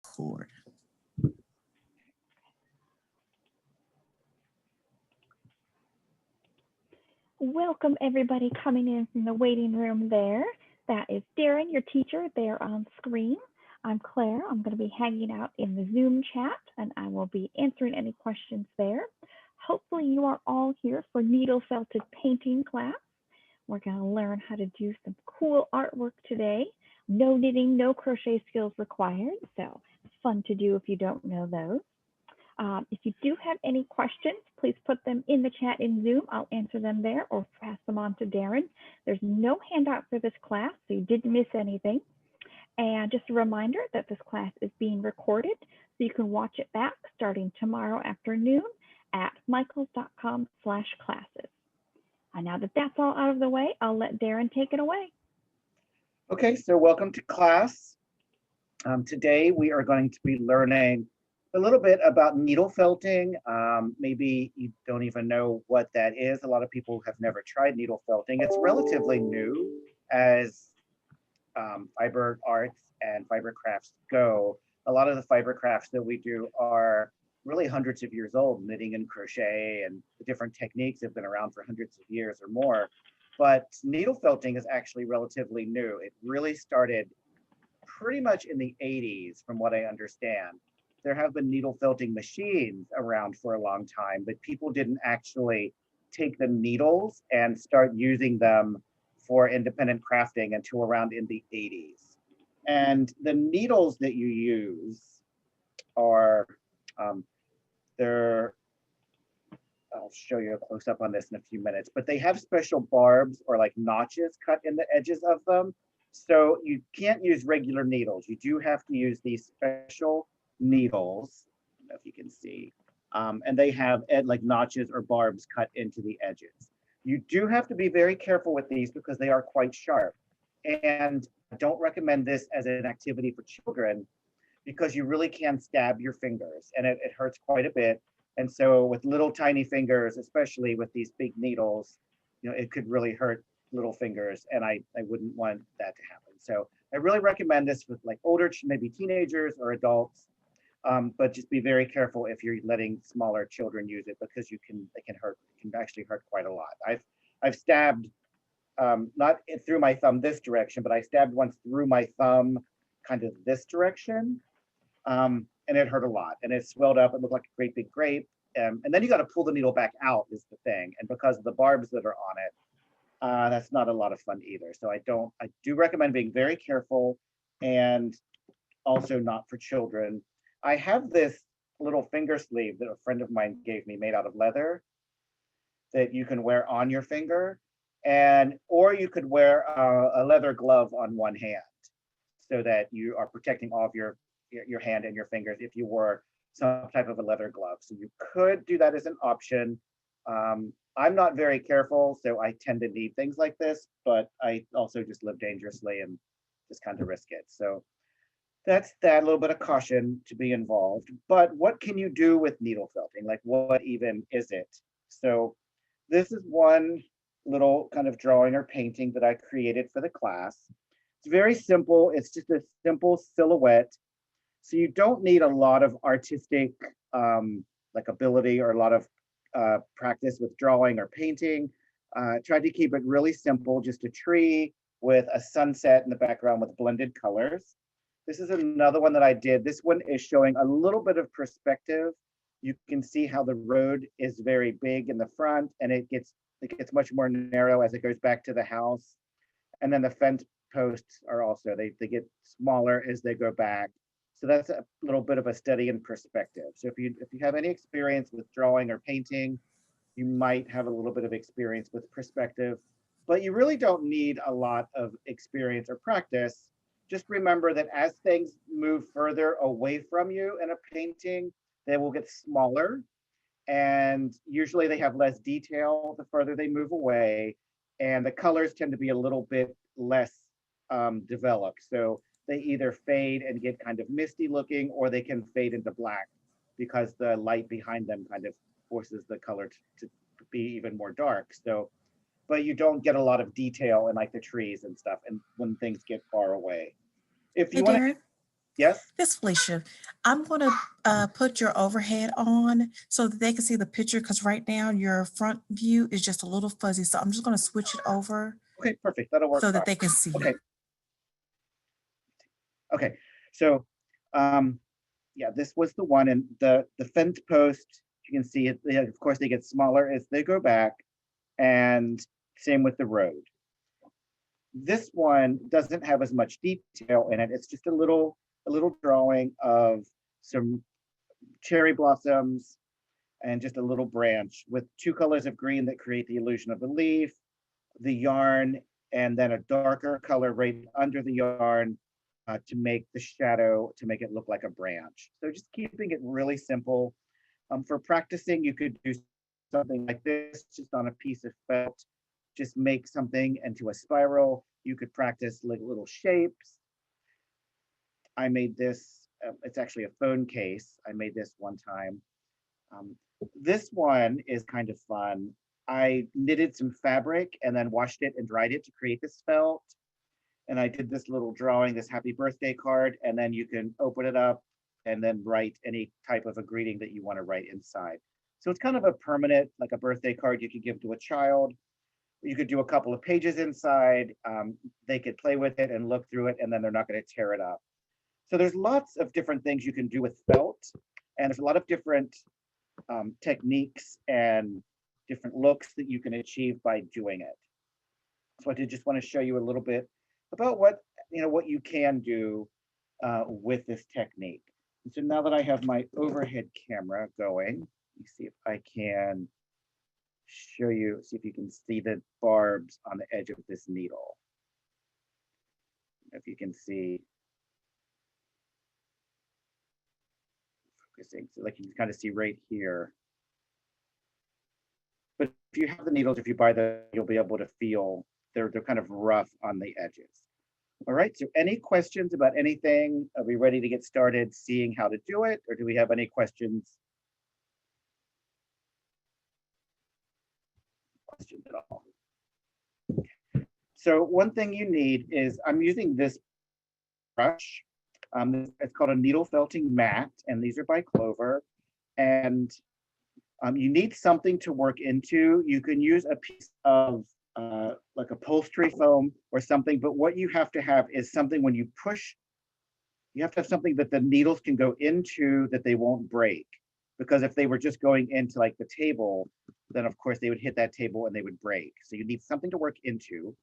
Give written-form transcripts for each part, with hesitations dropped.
Forward. Welcome everybody coming in from the waiting room there. That is Darren, your teacher, there on screen. I'm Claire. I'm going to be hanging out in the Zoom chat and I will be answering any questions there. Hopefully you are all here for needle felted painting class. We're going to learn how to do some cool artwork today. No knitting, no crochet skills required, so fun to do if you don't know those. If you do have any questions, please put them in the chat in Zoom. I'll answer them there or pass them on to Darren. There's no handout for this class, so you didn't miss anything. And just a reminder that this class is being recorded, so you can watch it back starting tomorrow afternoon at michaels.com/classes. And now that that's all out of the way, I'll let Darren take it away. Okay, so welcome to class. Today we are going to be learning a little bit about needle felting. Maybe you don't even know what that is. A lot of people have never tried needle felting. It's relatively new as fiber arts and fiber crafts go. A lot of the fiber crafts that we do are really hundreds of years old. Knitting and crochet and the different techniques have been around for hundreds of years or more. But needle felting is actually relatively new. It really started pretty much in the 80s, from what I understand. There have been needle felting machines around for a long time, but people didn't actually take the needles and start using them for independent crafting until around in the 80s. And the needles that you use are, I'll show you a close up on this in a few minutes, but they have special barbs or like notches cut in the edges of them. So you can't use regular needles. You do have to use these special needles. I don't know if you can see. And they have like notches or barbs cut into the edges. You do have to be very careful with these because they are quite sharp. And I don't recommend this as an activity for children because you really can stab your fingers and it hurts quite a bit. And so with little tiny fingers, especially with these big needles, you know, it could really hurt little fingers, and I wouldn't want that to happen. So I really recommend this with like older, maybe teenagers or adults, but just be very careful if you're letting smaller children use it because it can actually hurt quite a lot. I've stabbed, not through my thumb this direction, but I stabbed once through my thumb kind of this direction, and it hurt a lot, and it swelled up. It looked like a great big grape, and then you got to pull the needle back out is the thing, and because of the barbs that are on it, that's not a lot of fun either. So I do recommend being very careful and also not for children. I have this little finger sleeve that a friend of mine gave me made out of leather that you can wear on your finger, or you could wear a leather glove on one hand so that you are protecting all of your hand and your fingers if you wore some type of a leather glove. So you could do that as an option. I'm not very careful, so I tend to need things like this, but I also just live dangerously and just kind of risk it. So that's that, a little bit of caution to be involved. But what can you do with needle felting? Like, what even is it? So this is one little kind of drawing or painting that I created for the class. It's very simple. It's just a simple silhouette. So you don't need a lot of artistic like ability or a lot of practice with drawing or painting. Tried to keep it really simple, just a tree with a sunset in the background with blended colors. This is another one that I did. This one is showing a little bit of perspective. You can see how the road is very big in the front and it gets much more narrow as it goes back to the house. And then the fence posts are also, they get smaller as they go back. So that's a little bit of a study in perspective. So if you have any experience with drawing or painting, you might have a little bit of experience with perspective, but you really don't need a lot of experience or practice. Just remember that as things move further away from you in a painting, they will get smaller. And usually they have less detail the further they move away. And the colors tend to be a little bit less developed. So they either fade and get kind of misty looking, or they can fade into black because the light behind them kind of forces the color to be even more dark. So, but you don't get a lot of detail in like the trees and stuff, and when things get far away. If you want to, Yes? This Felicia, I'm going to put your overhead on so that they can see the picture, because right now your front view is just a little fuzzy. So I'm just going to switch it over Okay, perfect. That'll work so that fine. they can see. Okay. Okay. So yeah, this was the one, and the fence post, you can see it, of course they get smaller as they go back, and same with the road. This one doesn't have as much detail in it. It's just a little drawing of some cherry blossoms and just a little branch with two colors of green that create the illusion of a leaf, the yarn, and then a darker color right under the yarn to make the shadow, to make it look like a branch. So just keeping it really simple. For practicing, you could do something like this, just on a piece of felt. Just make something into a spiral. You could practice like little shapes. I made this, it's actually a phone case. I made this one time. This one is kind of fun. I knitted some fabric and then washed it and dried it to create this felt. And I did this little drawing, this happy birthday card, and then you can open it up and then write any type of a greeting that you want to write inside. So it's kind of a permanent, like a birthday card you could give to a child. You could do a couple of pages inside. They could play with it and look through it, and then they're not going to tear it up. So there's lots of different things you can do with felt, and there's a lot of different techniques and different looks that you can achieve by doing it. So I did just want to show you a little bit about what you can do with this technique. And so now that I have my overhead camera going, let me see if I can show you, see if you can see the barbs on the edge of this needle. If you can see, focusing, so like you can kind of see right here. But if you have the needles, if you buy them, you'll be able to feel they're kind of rough on the edges. All right, so any questions about anything? Are we ready to get started seeing how to do it, or do we have any questions? Questions at all? So one thing you need is, I'm using this brush. It's called a needle felting mat, and these are by Clover. And you need something to work into. You can use a piece of like upholstery foam or something, but what you have to have is something when you push, you have to have something that the needles can go into that they won't break. Because if they were just going into like the table, then of course they would hit that table and they would break. So you need something to work into.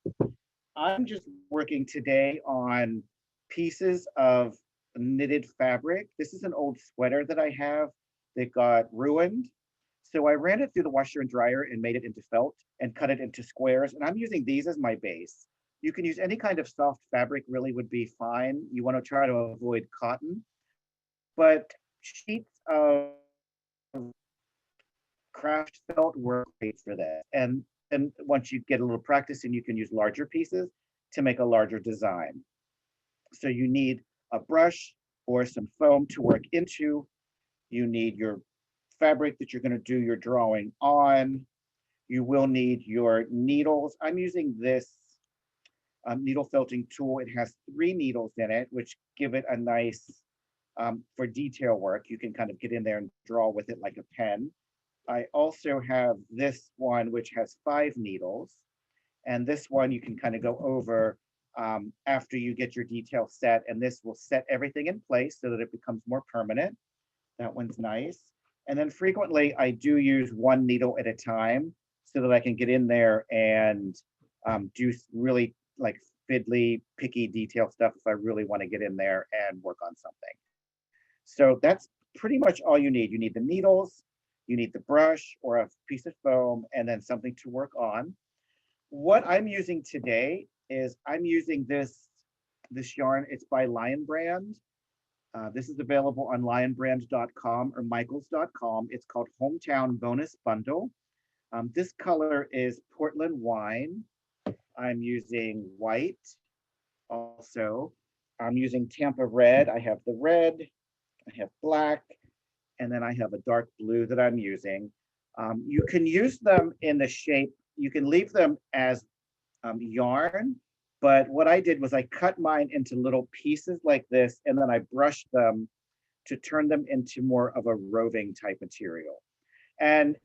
I'm just working today on pieces of knitted fabric. This is an old sweater that I have that got ruined. So I ran it through the washer and dryer and made it into felt and cut it into squares. And I'm using these as my base. You can use any kind of soft fabric, really would be fine. You want to try to avoid cotton, but sheets of craft felt work great for that. And once you get a little practice, and you can use larger pieces to make a larger design. So you need a brush or some foam to work into. You need your fabric that you're going to do your drawing on. You will need your needles. I'm using this needle felting tool. It has 3 needles in it, which give it a nice, for detail work, you can kind of get in there and draw with it like a pen. I also have this one, which has 5 needles. And this one you can kind of go over after you get your detail set, and this will set everything in place so that it becomes more permanent. That one's nice. And then frequently I do use 1 needle at a time so that I can get in there and do really like fiddly, picky detail stuff if I really want to get in there and work on something. So that's pretty much all you need. You need the needles, you need the brush or a piece of foam, and then something to work on. What I'm using today is I'm using this yarn. It's by Lion Brand. This is available on lionbrand.com or michaels.com. It's called Hometown Bonus Bundle. This color is Portland Wine. I'm using white also. I'm using Tampa Red. I have the red, I have black, and then I have a dark blue that I'm using. You can use them in the shape, you can leave them as yarn, But what I did was I cut mine into little pieces like this, and then I brushed them to turn them into more of a roving type material. And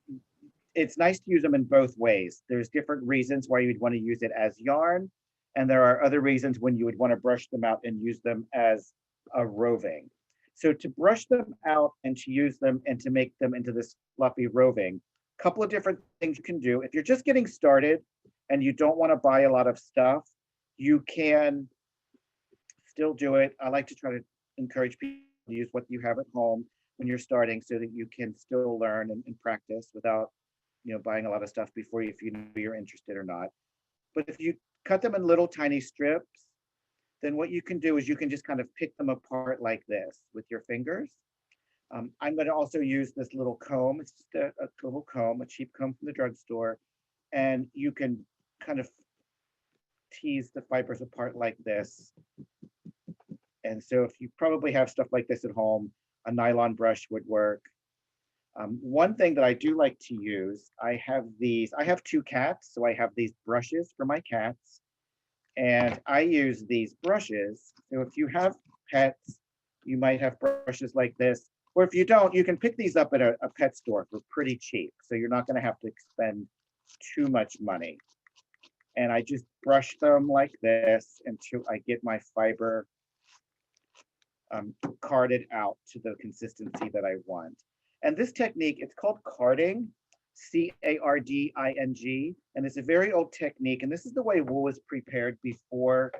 it's nice to use them in both ways. There's different reasons why you'd want to use it as yarn, and there are other reasons when you would want to brush them out and use them as a roving. So to brush them out and to use them and to make them into this fluffy roving, a couple of different things you can do. If you're just getting started and you don't want to buy a lot of stuff, you can still do it. I like to try to encourage people to use what you have at home when you're starting so that you can still learn and practice without buying a lot of stuff before you, if you know you're interested or not. But if you cut them in little tiny strips, then what you can do is you can just kind of pick them apart like this with your fingers. I'm going to also use this little comb. It's just a little comb, a cheap comb from the drugstore, and you can kind of tease the fibers apart like this. And so if you probably have stuff like this at home, a nylon brush would work. One thing that I do like to use, I have two cats, so I have these brushes for my cats, and I use these brushes. So if you have pets, you might have brushes like this, or if you don't, you can pick these up at a pet store for pretty cheap, so you're not going to have to expend too much money. And I just brush them like this until I get my fiber carded out to the consistency that I want. And this technique, it's called carding, C-A-R-D-I-N-G, and it's a very old technique. And this is the way wool is prepared before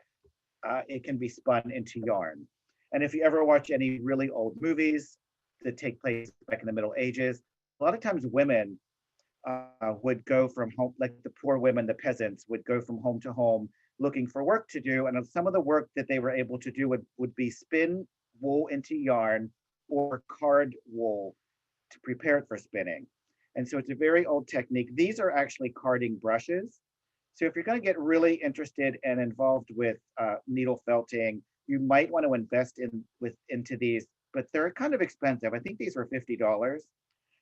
it can be spun into yarn. And if you ever watch any really old movies that take place back in the Middle Ages, a lot of times women would go from home, like the poor women, the peasants, would go from home to home looking for work to do. And some of the work that they were able to do would be spin wool into yarn or card wool to prepare it for spinning. And so it's a very old technique. These are actually carding brushes. So if you're going to get really interested and involved with needle felting, you might want to invest into these, but they're kind of expensive. I think these were $50.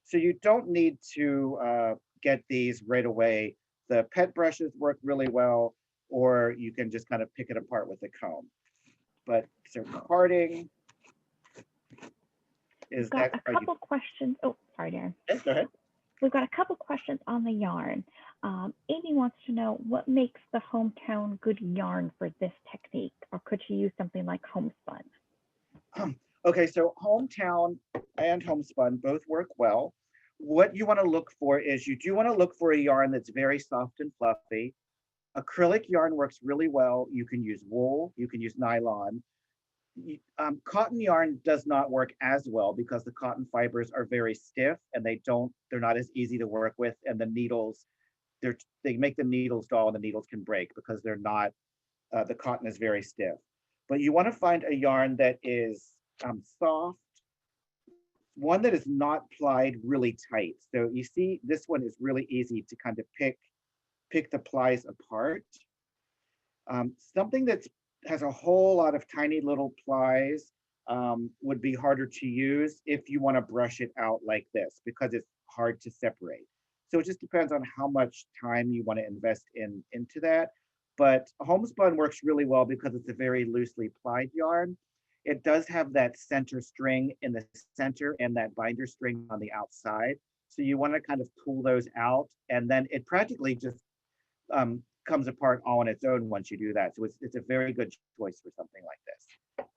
So you don't need to get these right away. The pet brushes work really well, or you can just kind of pick it apart with a comb. But so carding is We've got that. a couple questions. Oh, sorry, Darren. Yes, go ahead. We've got a couple questions on the yarn. Amy wants to know what makes the hometown good yarn for this technique, or could she use something like homespun? Okay, so hometown and homespun both work well. What you want to look for is you do want to look for a yarn that's very soft and fluffy. Acrylic yarn works really well. You can use wool, you can use nylon. Cotton yarn does not work as well because the cotton fibers are very stiff and they're not as easy to work with, and the needles, they make the needles dull and the needles can break because they're not, the cotton is very stiff. But you want to find a yarn that is soft, one that is not plied really tight. So you see, this one is really easy to kind of pick the plies apart. Something that has a whole lot of tiny little plies would be harder to use if you want to brush it out like this, because it's hard to separate. So it just depends on how much time you want to invest into that. But homespun works really well because it's a very loosely plied yarn. It does have that center string in the center and that binder string on the outside. So you want to kind of pull those out, and then it practically just comes apart all on its own once you do that. So it's a very good choice for something like this.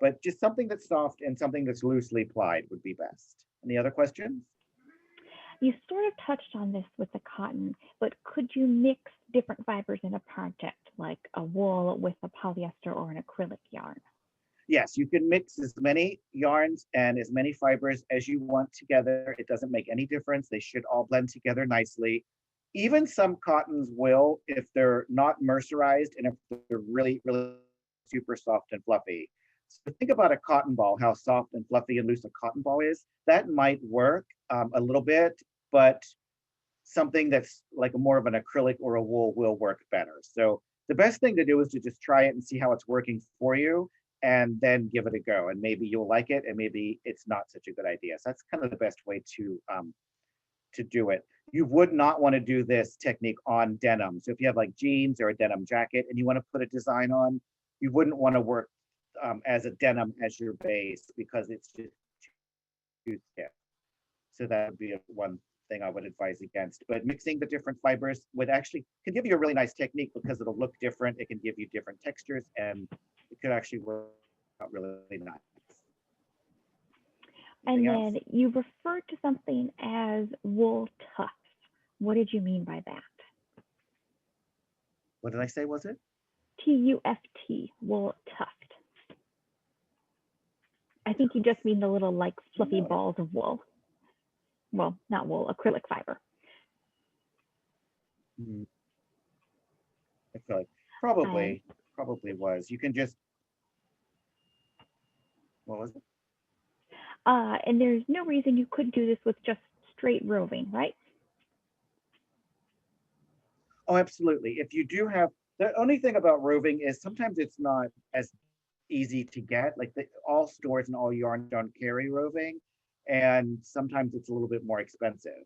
But just something that's soft and something that's loosely plied would be best. Any other questions? You sort of touched on this with the cotton, but could you mix different fibers in a project, like a wool with a polyester or an acrylic yarn? Yes, you can mix as many yarns and as many fibers as you want together. It doesn't make any difference. They should all blend together nicely. Even some cottons will, if they're not mercerized and if they're really, really super soft and fluffy. So think about a cotton ball, how soft and fluffy and loose a cotton ball is. That might work a little bit, but something that's like more of an acrylic or a wool will work better. So the best thing to do is to just try it and see how it's working for you, and then give it a go. And maybe you'll like it, and maybe it's not such a good idea. So that's kind of the best way to to do it. You would not want to do this technique on denim. So if you have like jeans or a denim jacket and you want to put a design on, you wouldn't want to work as a denim as your base because it's just too thick. So that would be one thing I would advise against. But mixing the different fibers would actually could give you a really nice technique because it'll look different. It can give you different textures and it could actually work out really nice. And Anything else? then you referred to something as wool tufts. What did you mean by that? What did I say, was it? T-U-F-T, wool tuft. I think you just mean the little like fluffy balls of wool. Well, not wool, acrylic fiber. I feel like probably was. You can just, what was it? And there's no reason you couldn't do this with just straight roving, right? Oh, absolutely. If you do have, the only thing about roving is sometimes it's not as easy to get. Like all stores and all yarn don't carry roving, and sometimes it's a little bit more expensive.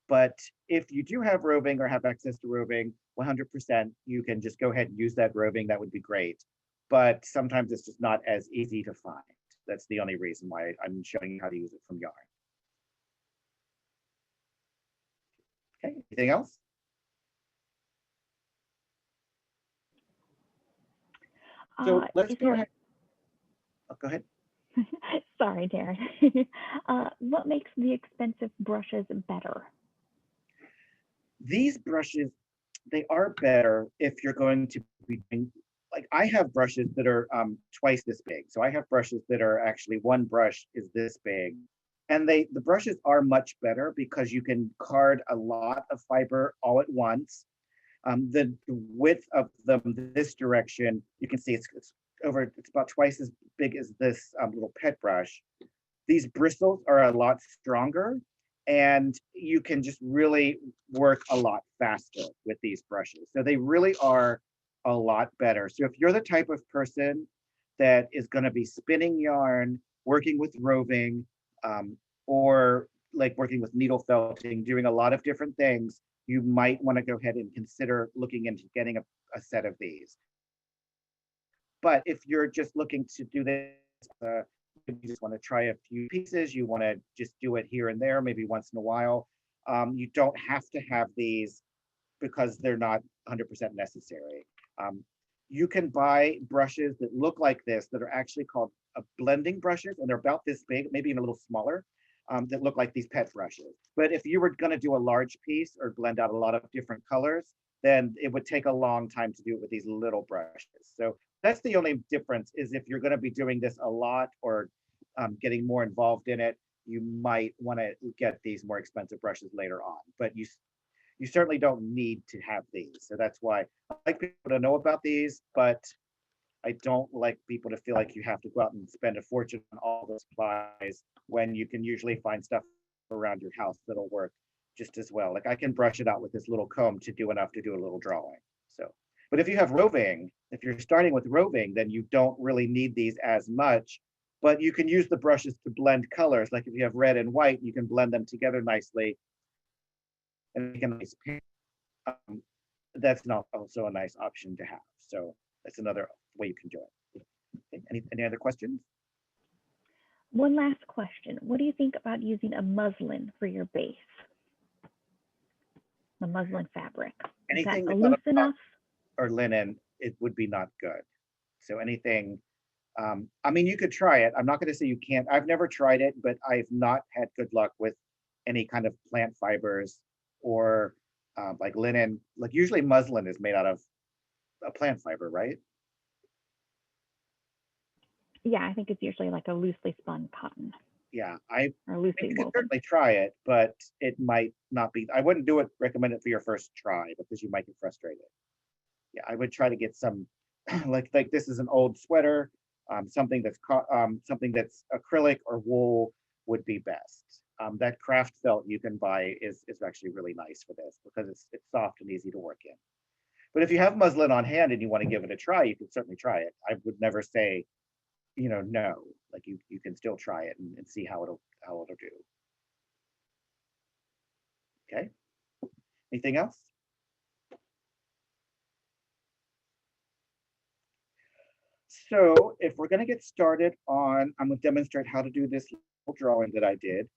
But if you do have roving or have access to roving, 100%, you can just go ahead and use that roving. That would be great. But sometimes it's just not as easy to find. That's the only reason why I'm showing you how to use it from yarn. Okay, anything else? So let's go ahead. Oh, go ahead. Sorry, Darren. What makes the expensive brushes better? These brushes, they are better if you're going to be doing, like I have brushes that are twice this big. So I have brushes that are actually one brush is this big. And the brushes are much better because you can card a lot of fiber all at once. The width of them this direction, you can see it's about twice as big as this little pet brush. These bristles are a lot stronger and you can just really work a lot faster with these brushes. So they really are a lot better. So if you're the type of person that is going to be spinning yarn, working with roving, or like working with needle felting, doing a lot of different things, you might want to go ahead and consider looking into getting a set of these. But if you're just looking to do this, you just want to try a few pieces, you want to just do it here and there, maybe once in a while, you don't have to have these because they're not 100% necessary. You can buy brushes that look like this that are actually called blending brushes, and they're about this big, maybe even a little smaller, that look like these pet brushes. But if you were going to do a large piece or blend out a lot of different colors, then it would take a long time to do it with these little brushes. So that's the only difference, is if you're going to be doing this a lot or getting more involved in it, you might want to get these more expensive brushes later on. But you certainly don't need to have these. So that's why I like people to know about these, but I don't like people to feel like you have to go out and spend a fortune on all the supplies when you can usually find stuff around your house that'll work just as well. Like I can brush it out with this little comb to do enough to do a little drawing. So, but if you have roving, if you're starting with roving, then you don't really need these as much, but you can use the brushes to blend colors. Like if you have red and white, you can blend them together nicely and make a nice paint. That's not also a nice option to have. So that's another way you can do it. Okay. Any other questions? One last question. What do you think about using a muslin for your base? The muslin fabric. Anything is that loose enough? Or linen, it would be not good. So anything, I mean, you could try it. I'm not going to say you can't. I've never tried it, but I've not had good luck with any kind of plant fibers or like linen. Like usually muslin is made out of a plant fiber, right? Yeah, I think it's usually like a loosely spun cotton. Yeah, or loosely you can woven. certainly try it, but it might not be. I wouldn't recommend it for your first try because you might get frustrated. Yeah, I would try to get some, like this is an old sweater, something that's acrylic or wool would be best. That craft felt you can buy is actually really nice for this because it's soft and easy to work in. But if you have muslin on hand and you want to give it a try, you can certainly try it. I would never say, no. Like you can still try it and see how it'll do. Okay, anything else? So if we're going to get started on, I'm going to demonstrate how to do this little drawing that I did.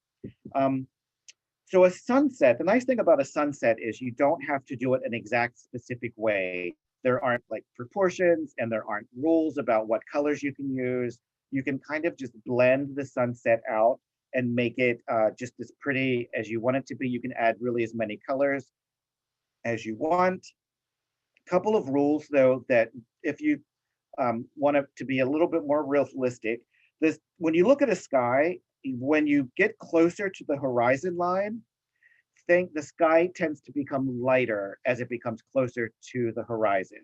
So a sunset, the nice thing about a sunset is you don't have to do it an exact specific way. There aren't like proportions and there aren't rules about what colors you can use. You can kind of just blend the sunset out and make it just as pretty as you want it to be. You can add really as many colors as you want. Couple of rules though, that if you want it to be a little bit more realistic, this, when you look at a sky, when you get closer to the horizon line, the sky tends to become lighter as it becomes closer to the horizon.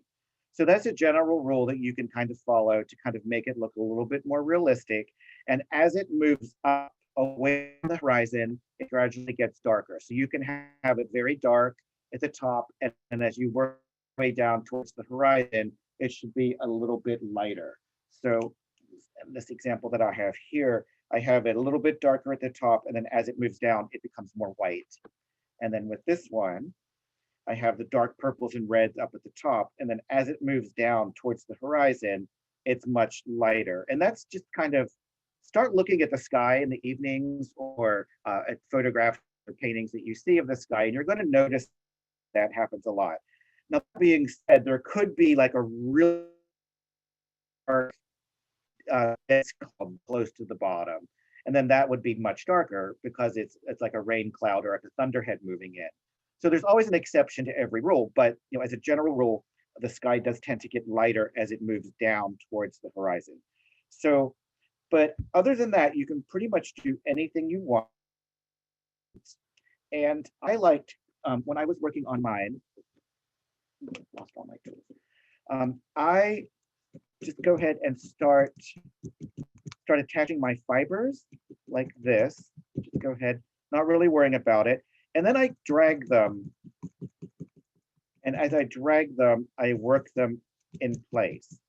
So that's a general rule that you can kind of follow to kind of make it look a little bit more realistic. And as it moves up away from the horizon, it gradually gets darker. So you can have it very dark at the top, and as you work way down towards the horizon, it should be a little bit lighter. So this example that I have here, I have it a little bit darker at the top, and then as it moves down, it becomes more white. And then with this one, I have the dark purples and reds up at the top, and then as it moves down towards the horizon, it's much lighter. And that's just kind of, start looking at the sky in the evenings or at photographs or paintings that you see of the sky, and you're going to notice that happens a lot. Now, that being said, there could be like a really dark dense cloud close to the bottom, and then that would be much darker because it's like a rain cloud or like a thunderhead moving in. So there's always an exception to every rule, but as a general rule, the sky does tend to get lighter as it moves down towards the horizon. So, but other than that, you can pretty much do anything you want. And I liked, when I was working on mine, lost all my tools. I just go ahead and start attaching my fibers like this. Just go ahead, not really worrying about it. And then I drag them. And as I drag them, I work them in place.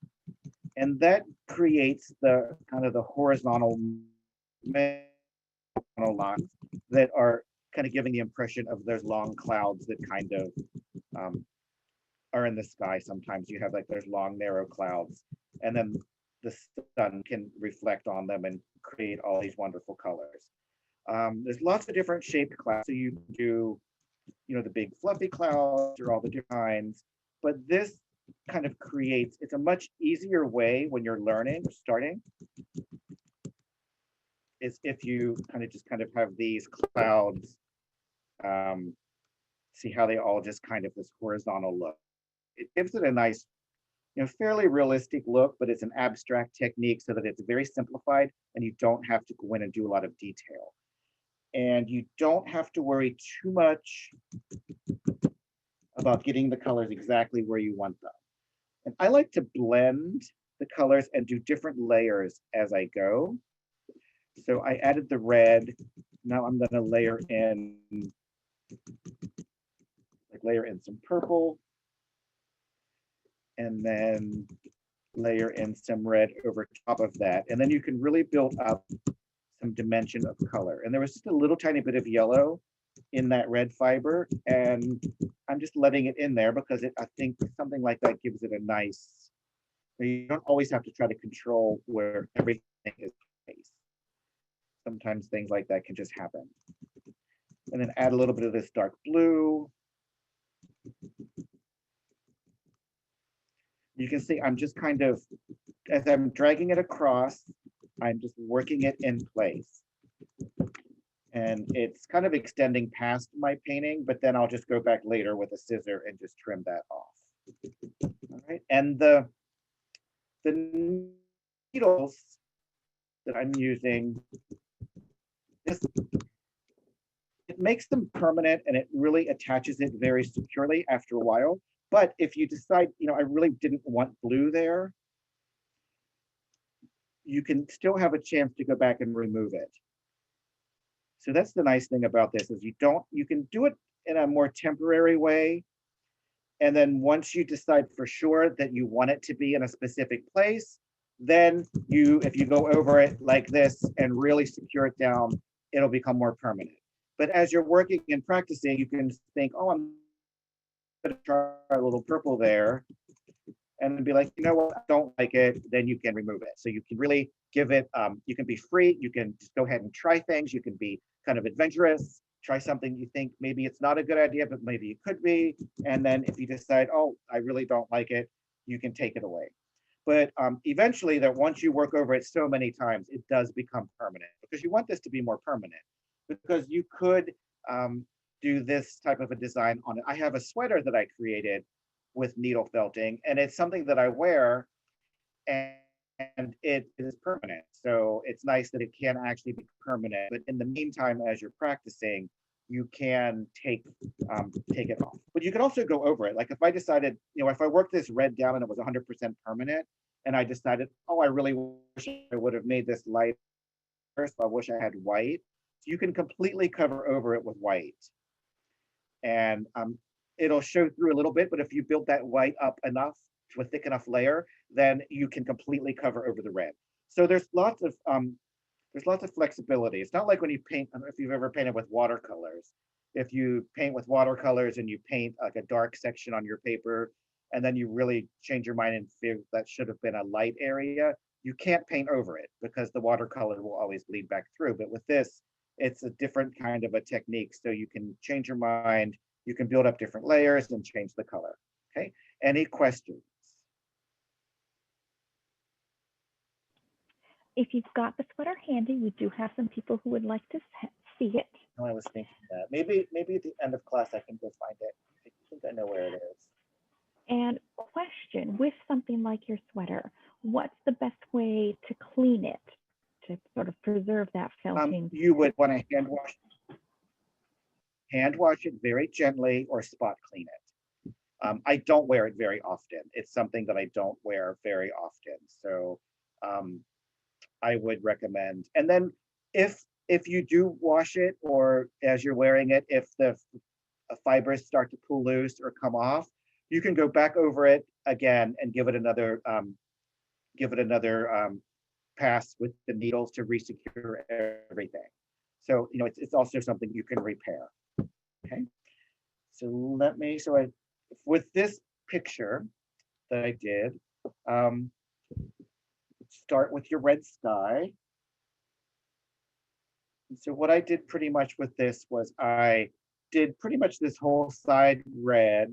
And that creates the kind of the horizontal lines that are kind of giving the impression of those long clouds that kind of are in the sky. Sometimes you have like those long narrow clouds, and then the sun can reflect on them and create all these wonderful colors. There's lots of different shaped clouds. So you do, the big fluffy clouds or all the different kinds, but this kind of creates, it's a much easier way when you're learning or starting, is if you kind of have these clouds, see how they all just kind of this horizontal look. It gives it a nice, fairly realistic look, but it's an abstract technique so that it's very simplified and you don't have to go in and do a lot of detail. And you don't have to worry too much about getting the colors exactly where you want them. And I like to blend the colors and do different layers as I go. So I added the red. Now I'm going to layer in some purple, and then layer in some red over top of that. And then you can really build up some dimension of color. And there was just a little tiny bit of yellow in that red fiber, and I'm just letting it in there because I think something like that gives it a nice, you don't always have to try to control where everything is placed. Sometimes things like that can just happen. And then add a little bit of this dark blue. You can see I'm just kind of, as I'm dragging it across, I'm just working it in place. And it's kind of extending past my painting, but then I'll just go back later with a scissor and just trim that off. All right, and the needles that I'm using, it makes them permanent and it really attaches it very securely after a while. But if you decide, I really didn't want blue there, you can still have a chance to go back and remove it. So that's the nice thing about this, is you can do it in a more temporary way. And then once you decide for sure that you want it to be in a specific place, then if you go over it like this and really secure it down, it'll become more permanent. But as you're working and practicing, you can think, oh, I'm gonna try a little purple there, and be like, you know what, I don't like it, then you can remove it. So you can really give it, you can be free, you can just go ahead and try things, you can be kind of adventurous, try something you think maybe it's not a good idea, but maybe it could be. And then if you decide, oh, I really don't like it, you can take it away. But eventually, that once you work over it so many times, it does become permanent, because you want this to be more permanent. Because you could do this type of a design on it. I have a sweater that I created with needle felting, and it's something that I wear, and it is permanent. So it's nice that it can actually be permanent. But in the meantime, as you're practicing, you can take it off. But you can also go over it. Like if I decided, you know, if I worked this red down and it was 100% permanent, and I decided, oh, I really wish I would have made this light, so I wish I had white. You can completely cover over it with white, and it'll show through a little bit. But if you build that white up enough to a thick enough layer, then you can completely cover over the red. So there's lots of flexibility. It's not like when you paint, I don't know if you've ever painted with watercolors. If you paint with watercolors and you paint like a dark section on your paper, and then you really change your mind and feel that should have been a light area, you can't paint over it because the watercolor will always bleed back through. But with this, it's a different kind of a technique. So you can change your mind, you can build up different layers and change the color. Okay, any questions? If you've got the sweater handy, we do have some people who would like to see it. Oh, I was thinking that. Maybe at the end of class I can go find it. I think I know where it is. And question, with something like your sweater, what's the best way to clean it to sort of preserve that felting? You would want to hand wash it very gently or spot clean it. I don't wear it very often. It's something that I don't wear very often. So I would recommend. And then if you do wash it, or as you're wearing it, if the fibers start to pull loose or come off, you can go back over it again and give it another pass with the needles to re-secure everything. So you know, it's also something you can repair. Okay. So with this picture that I did, start with your red sky. And so what I did pretty much with this was I did pretty much this whole side red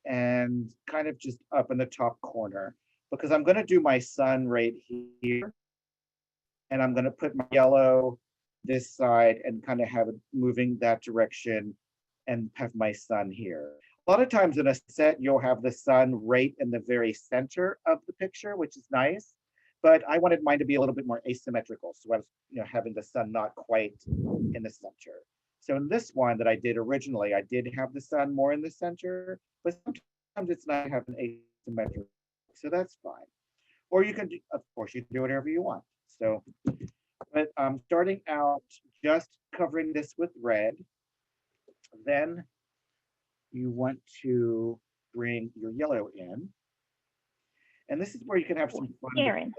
and kind of just up in the top corner, because I'm going to do my sun right here, and I'm going to put my yellow this side and kind of have it moving that direction and have my sun here. A lot of times in a set, you'll have the sun right in the very center of the picture, which is nice, but I wanted mine to be a little bit more asymmetrical. So I was, you know, having the sun not quite in the center. So in this one that I did originally, I did have the sun more in the center, but sometimes it's not having asymmetrical, so that's fine. Or you can do, of course, you can do whatever you want. So, but starting out just covering this with red, then you want to bring your yellow in. And this is where you can have some fun. Aaron.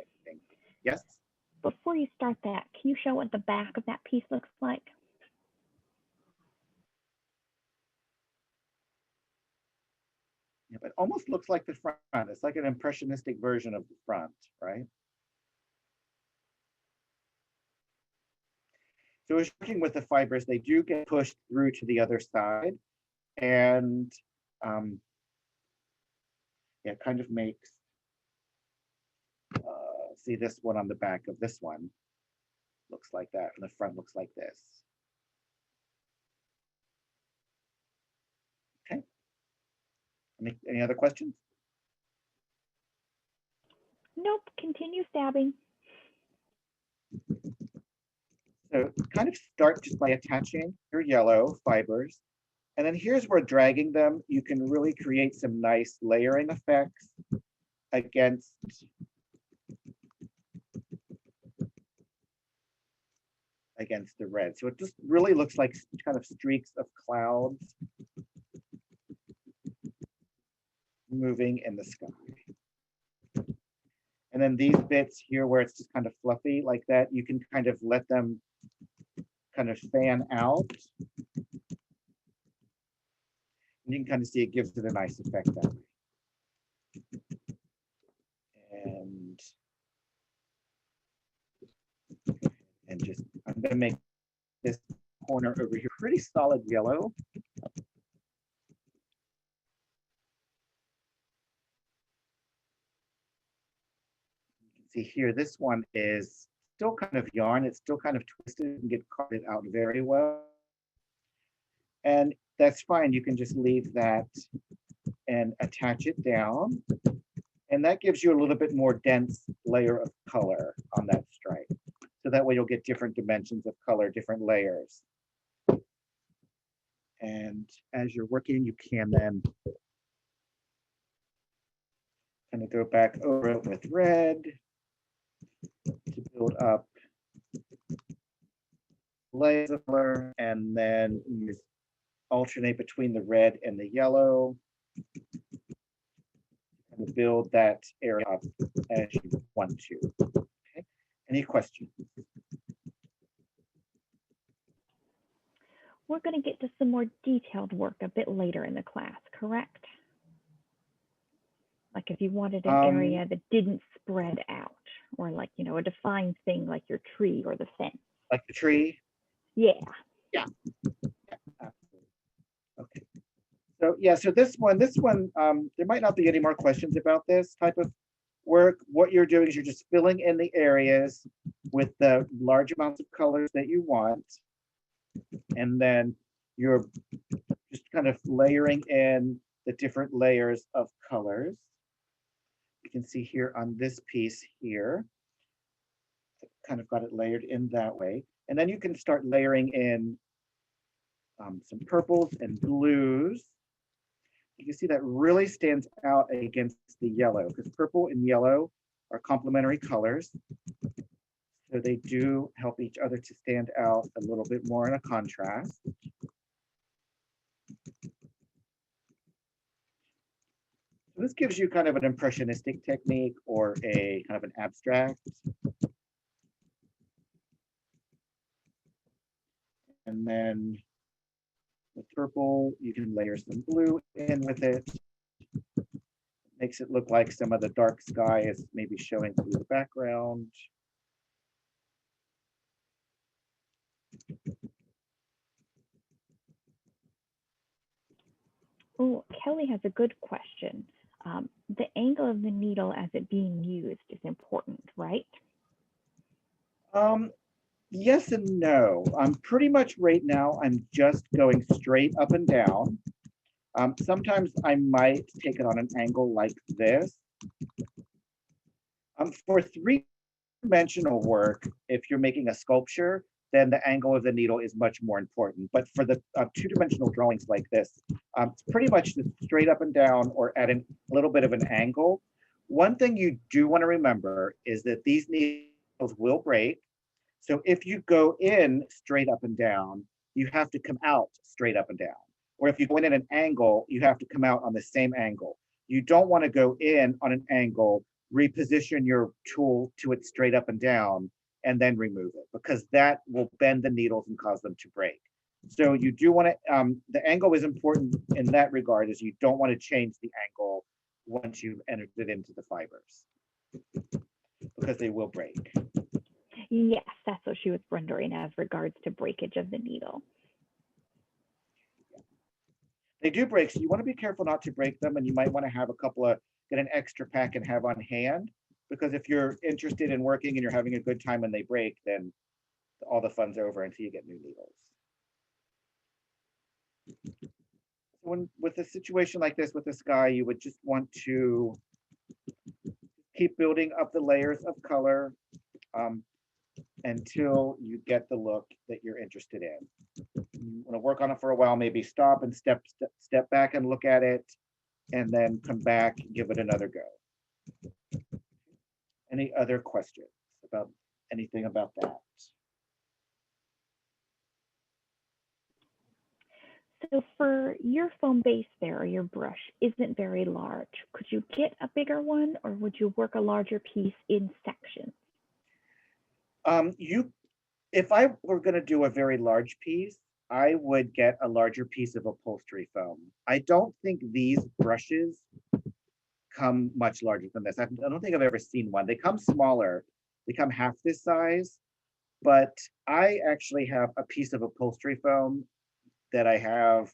Yes? Before you start that, can you show what the back of that piece looks like? Yeah, it almost looks like the front. It's like an impressionistic version of the front, right? So as you're working with the fibers, they do get pushed through to the other side, and yeah, it kind of makes, see this one on the back of this one looks like that, and the front looks like this. Okay. Any other questions? Nope, continue stabbing. So kind of start just by attaching your yellow fibers. And then here's where dragging them, you can really create some nice layering effects against the red. So it just really looks like kind of streaks of clouds moving in the sky. And then these bits here where it's just kind of fluffy like that, you can kind of let them kind of fan out. And you can kind of see it gives it a nice effect that way. And just, I'm going to make this corner over here pretty solid yellow. You can see here, this one is still kind of yarn. It's still kind of twisted and get carded out very well. And that's fine. You can just leave that and attach it down. And that gives you a little bit more dense layer of color on that stripe. So that way you'll get different dimensions of color, different layers. And as you're working, you can then kind of go back over it with red to build up layers of color, and then you alternate between the red and the yellow and build that area up as you want to. Okay. Any questions? We're going to get to some more detailed work a bit later in the class, correct? Like if you wanted an area that didn't spread out, or like, you know, a defined thing like your tree or the fence. Like the tree? Yeah. Yeah. Absolutely. Okay. So yeah, so this one, there might not be any more questions about this type of work. What you're doing is you're just filling in the areas with the large amounts of colors that you want. And then you're just kind of layering in the different layers of colors. You can see here on this piece here, I kind of got it layered in that way. And then you can start layering in some purples and blues. You can see that really stands out against the yellow, because purple and yellow are complementary colors. So they do help each other to stand out a little bit more in a contrast. So this gives you kind of an impressionistic technique or a kind of an abstract. And then with purple, you can layer some blue in with it. Makes it look like some of the dark sky is maybe showing through the background. Oh, Kelly has a good question. The angle of the needle as it being used is important, right? Yes and no. Pretty much right now, I'm just going straight up and down. Sometimes I might take it on an angle like this. For three-dimensional work, if you're making a sculpture, then the angle of the needle is much more important. But for the two-dimensional drawings like this, it's pretty much just straight up and down or at a little bit of an angle. One thing you do want to remember is that these needles will break. So if you go in straight up and down, you have to come out straight up and down. Or if you go in at an angle, you have to come out on the same angle. You don't want to go in on an angle, reposition your tool to it straight up and down, and then remove it, because that will bend the needles and cause them to break. So you do want to, the angle is important in that regard, is you don't want to change the angle once you've entered it into the fibers, because they will break. Yes, that's what she was wondering as regards to breakage of the needle. They do break, so you want to be careful not to break them, and you might want to have a couple of, get an extra pack and have on hand, because if you're interested in working and you're having a good time and they break, then all the fun's over until you get new needles. When with a situation like this with the sky, you would just want to keep building up the layers of color until you get the look that you're interested in. You want to work on it for a while, maybe stop and step back and look at it, and then come back and give it another go. Any other questions about anything about that? So for your foam base there, or your brush isn't very large, could you get a bigger one, or would you work a larger piece in sections? If I were going to do a very large piece, I would get a larger piece of upholstery foam. I don't think these brushes come much larger than this. I don't think I've ever seen one. They come smaller. They come half this size, but I actually have a piece of upholstery foam that I have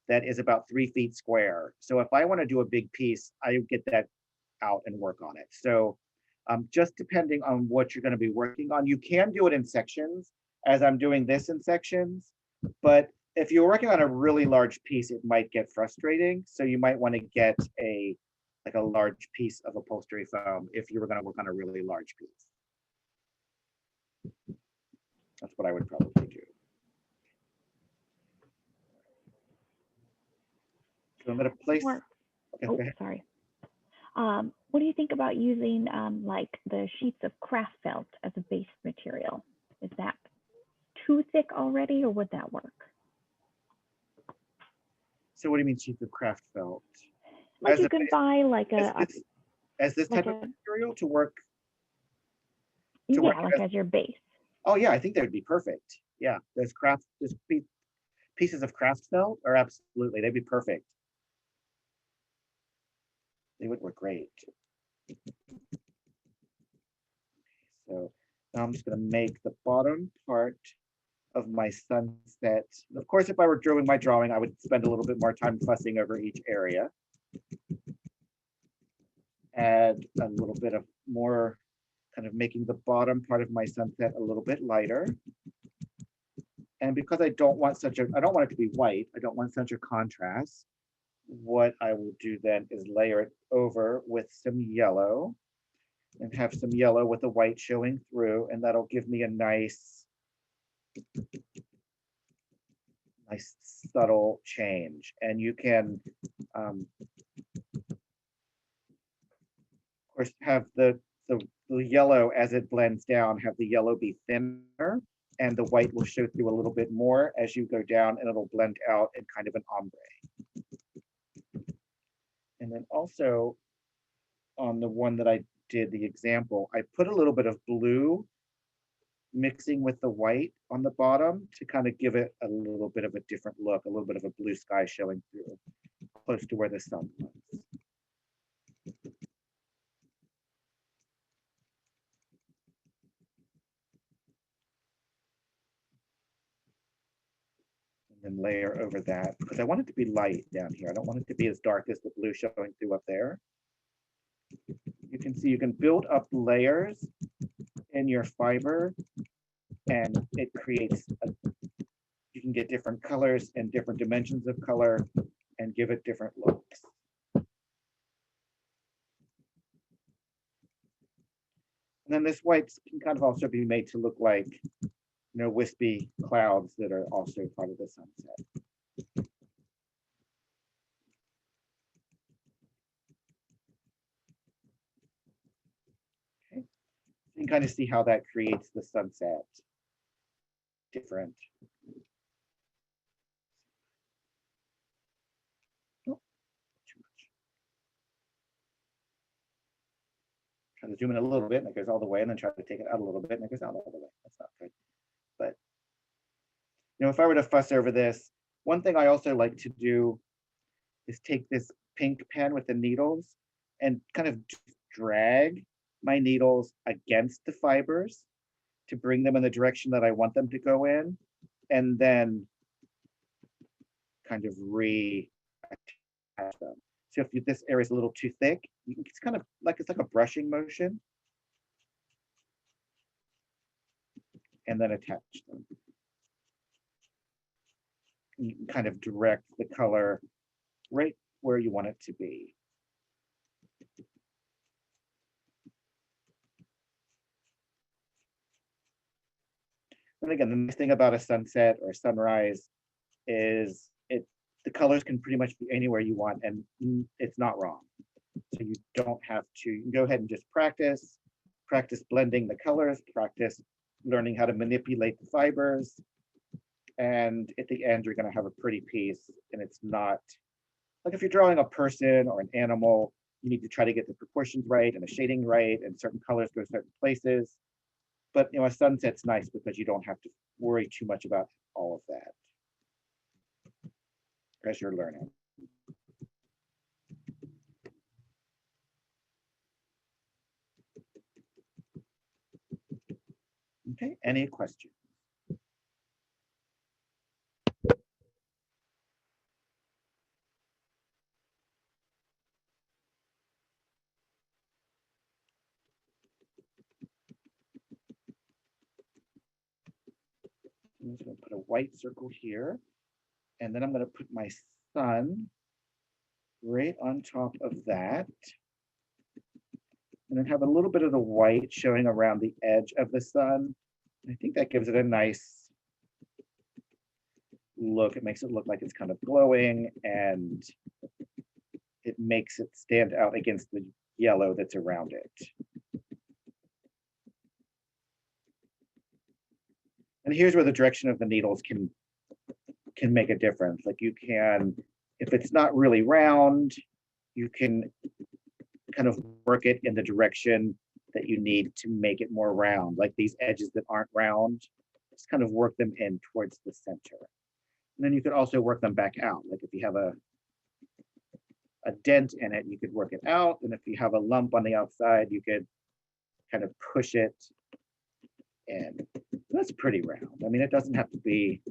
that is about 3 feet square. So if I want to do a big piece, I get that out and work on it. So just depending on what you're going to be working on, you can do it in sections, as I'm doing this in sections, but if you're working on a really large piece, it might get frustrating. So you might want to get a large piece of upholstery foam if you were going to work on a really large piece. That's what I would probably do. So I'm going to place. Or, Okay, oh, go ahead. sorry. What do you think about using like the sheets of craft felt as a base material? Is that too thick already, or would that work? So what do you mean sheets of craft felt? Like As you a can base- buy like as this like type of material to work. yeah, work like as your base. Oh yeah, I think that would be perfect. Yeah, those pieces of craft felt are absolutely, they'd be perfect. They would work great. So now I'm just going to make the bottom part of my sunset. Of course, if I were doing my drawing, I would spend a little bit more time fussing over each area. Add a little bit of more, kind of making the bottom part of my sunset a little bit lighter. And because I don't want it to be white, I don't want such a contrast. What I will do then is layer it over with some yellow and have some yellow with the white showing through, and that'll give me a nice subtle change. And you can, of course, have the yellow as it blends down, have the yellow be thinner, and the white will show through a little bit more as you go down, and it'll blend out in kind of an ombre. And then also on the one that I did the example, I put a little bit of blue mixing with the white on the bottom to kind of give it a little bit of a different look, a little bit of a blue sky showing through, close to where the sun was. And then layer over that, because I want it to be light down here. I don't want it to be as dark as the blue showing through up there. You can see you can build up layers in your fiber, and it creates you can get different colors and different dimensions of color and give it different looks. And then this white can kind of also be made to look like, wispy clouds that are also part of the sunset. Okay. You can kind of see how that creates the sunset different. Try to zoom in a little bit and it goes all the way, and then try to take it out a little bit and it goes out all the way. That's not good. But if I were to fuss over this, one thing I also like to do is take this pink pen with the needles and kind of drag my needles against the fibers to bring them in the direction that I want them to go in, and then kind of re-attach them. So if this area is a little too thick, it's kind of like it's like a brushing motion, and then attach them. You can kind of direct the color right where you want it to be. And again, the nice thing about a sunset or a sunrise is the colors can pretty much be anywhere you want, and it's not wrong. So you don't have to, you can go ahead and just practice blending the colors, practice learning how to manipulate the fibers. And at the end, you're going to have a pretty piece. And it's not like if you're drawing a person or an animal, you need to try to get the proportions right and the shading right, and certain colors go certain places. But a sunset's nice because you don't have to worry too much about all of that as you're learning. Okay, any questions? I'm just going to put a white circle here, and then I'm going to put my sun right on top of that. And then have a little bit of the white showing around the edge of the sun. I think that gives it a nice look. It makes it look like it's kind of glowing, and it makes it stand out against the yellow that's around it. And here's where the direction of the needles can make a difference. Like you can, if it's not really round, you can kind of work it in the direction that you need to make it more round. Like these edges that aren't round, just kind of work them in towards the center. And then you could also work them back out. Like if you have a dent in it, you could work it out. And if you have a lump on the outside, you could kind of push it in. That's pretty round. I mean, it doesn't have to be,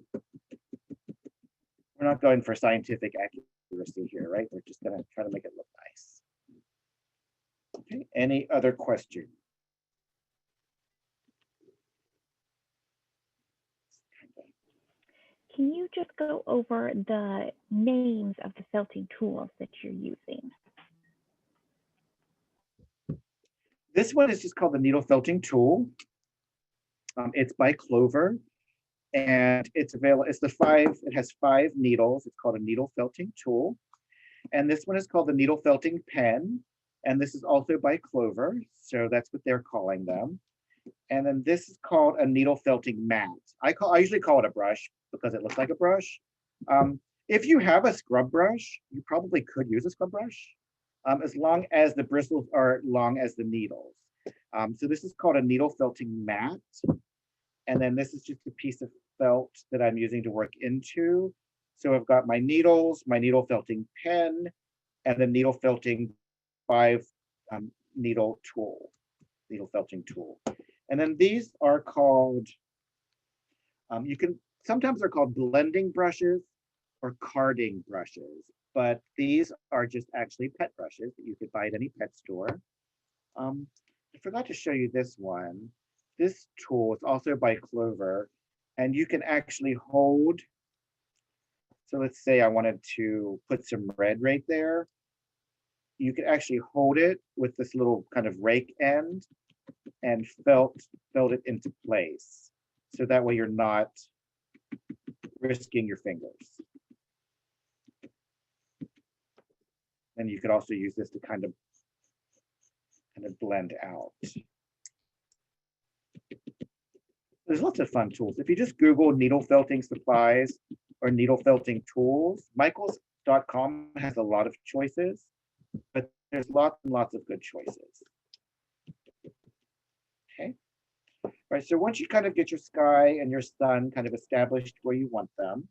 we're not going for scientific accuracy here, right? We're just gonna try to make it look nice. Okay, any other questions? Can you just go over the names of the felting tools that you're using? This one is just called the needle felting tool. It's by Clover, and it's available. It's it has 5 needles. It's called a needle felting tool. And this one is called the needle felting pen. And this is also by Clover. So that's what they're calling them. And then this is called a needle felting mat. I usually call it a brush because it looks like a brush. If you have a scrub brush, you probably could use a scrub brush, as long as the bristles are long as the needles. So this is called a needle felting mat. And then this is just a piece of felt that I'm using to work into. So I've got my needles, my needle felting pen, and the needle felting 5 needle felting tool. And then these are called, sometimes they're called blending brushes or carding brushes, but these are just actually pet brushes that you could buy at any pet store. I forgot to show you this one. This tool is also by Clover, and you can actually hold. So let's say I wanted to put some red right there. You could actually hold it with this little kind of rake end and felt it into place. So that way you're not risking your fingers. And you could also use this to kind of blend out. There's lots of fun tools. If you just Google needle felting supplies or needle felting tools, michaels.com has a lot of choices, but there's lots and lots of good choices. Okay. All right, so once you kind of get your sky and your sun kind of established where you want them,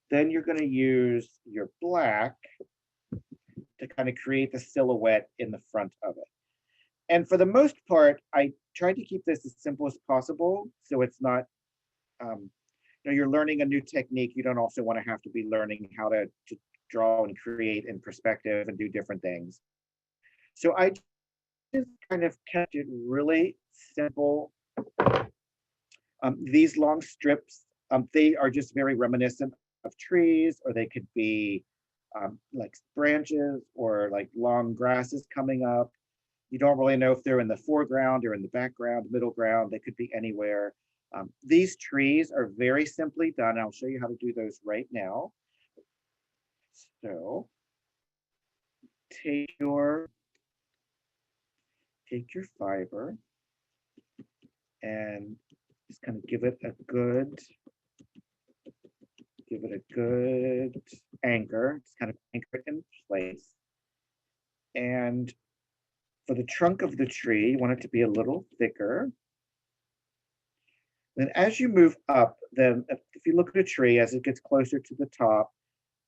then you're going to use your black to kind of create the silhouette in the front of it. And for the most part, I tried to keep this as simple as possible. So it's not, you're learning a new technique. You don't also want to have to be learning how to draw and create in perspective and do different things. So I just kind of kept it really simple. These long strips, they are just very reminiscent of trees, or they could be like branches or like long grasses coming up. You don't really know if they're in the foreground or in the background, middle ground. They could be anywhere. These trees are very simply done. I'll show you how to do those right now. So take your fiber and just kind of give it a good anchor. Just kind of anchor it in place. And For the trunk of the tree, you want it to be a little thicker. Then as you move up, then if you look at a tree, as it gets closer to the top,